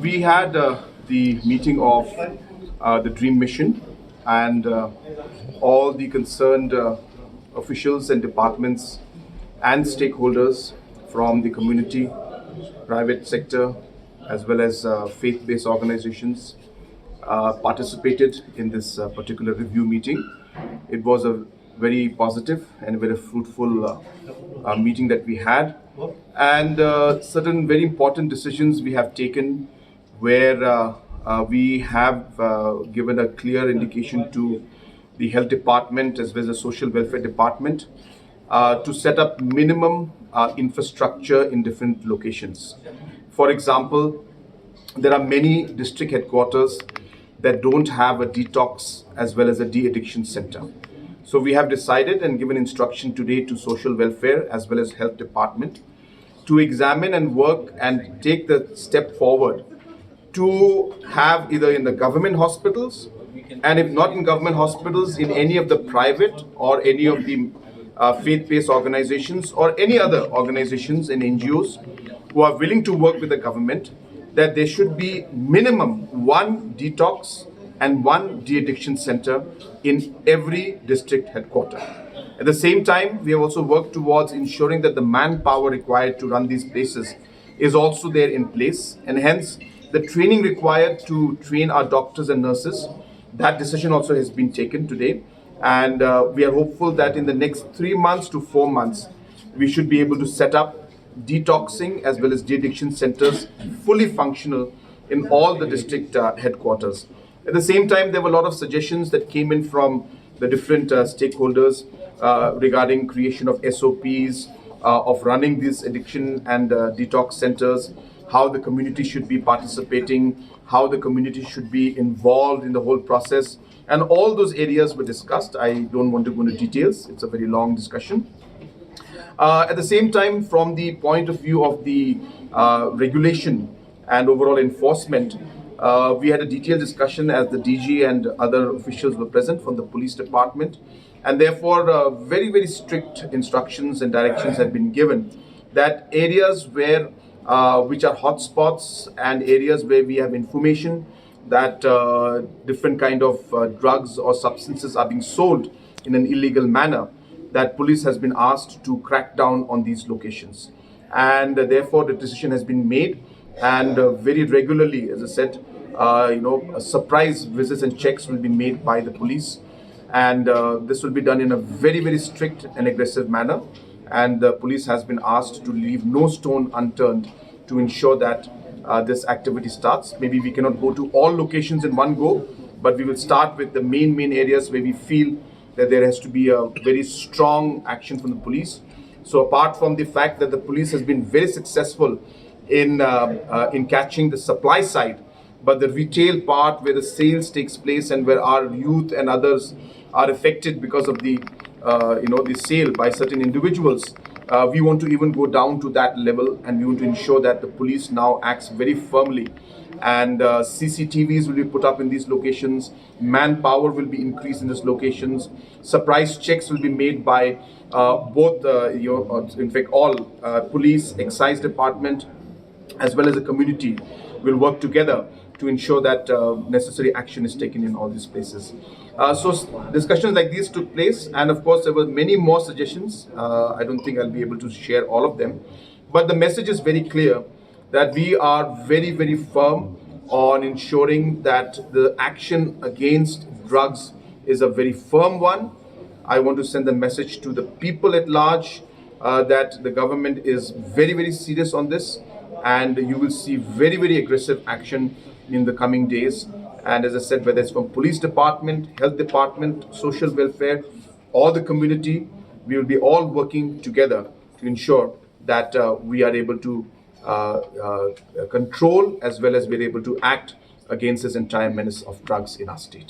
We had the meeting of the Dream Mission and all the concerned officials and departments and stakeholders from the community, private sector, as well as faith-based organizations participated in this particular review meeting. It was a very positive and very fruitful meeting that we had, and certain very important decisions we have taken where we have given a clear indication to the health department as well as the social welfare department to set up minimum infrastructure in different locations. For example, there are many district headquarters that don't have a detox as well as a de-addiction center. So we have decided and given instruction today to social welfare as well as health department to examine and work and take the step forward to have either in the government hospitals, and if not in government hospitals, in any of the private or any of the faith-based organizations or any other organizations and NGOs who are willing to work with the government, that there should be minimum one detox and one de-addiction center in every district headquarter. At the same time, we have also worked towards ensuring that the manpower required to run these places is also there in place, and hence the training required to train our doctors and nurses. That decision also has been taken today, and we are hopeful that in the next 3 months to 4 months, we should be able to set up detoxing as well as de-addiction centers fully functional in all the district headquarters. At the same time, there were a lot of suggestions that came in from the different stakeholders regarding creation of SOPs, of running these addiction and detox centers, how the community should be participating, how the community should be involved in the whole process. And all those areas were discussed. I don't want to go into details. It's a very long discussion. At the same time, from the point of view of the regulation and overall enforcement, we had a detailed discussion as the DG and other officials were present from the police department, and therefore very, very strict instructions and directions have been given that areas where which are hotspots and areas where we have information that different kind of drugs or substances are being sold in an illegal manner, that police has been asked to crack down on these locations. And therefore the decision has been made, and very regularly, as I said, surprise visits and checks will be made by the police, and this will be done in a very, very strict and aggressive manner, and the police has been asked to leave no stone unturned to ensure that this activity starts. Maybe we cannot go to all locations in one go, but we will start with the main areas where we feel that there has to be a very strong action from the police. So apart from the fact that the police has been very successful in catching the supply side, but the retail part where the sales takes place and where our youth and others are affected because of the the sale by certain individuals, we want to even go down to that level, and we want to ensure that the police now acts very firmly, and CCTVs will be put up in these locations, manpower will be increased in these locations, surprise checks will be made by both in fact all police, excise department as well as the community will work together to ensure that necessary action is taken in all these places. So discussions like these took place, and of course there were many more suggestions. I don't think I'll be able to share all of them, but the message is very clear that we are very, very firm on ensuring that the action against drugs is a very firm one. I want to send the message to the people at large that the government is very, very serious on this, and you will see very, very aggressive action in the coming days. And as I said, whether it's from police department, health department, social welfare, or the community, we will be all working together to ensure that we are able to control as well as we're able to act against this entire menace of drugs in our state.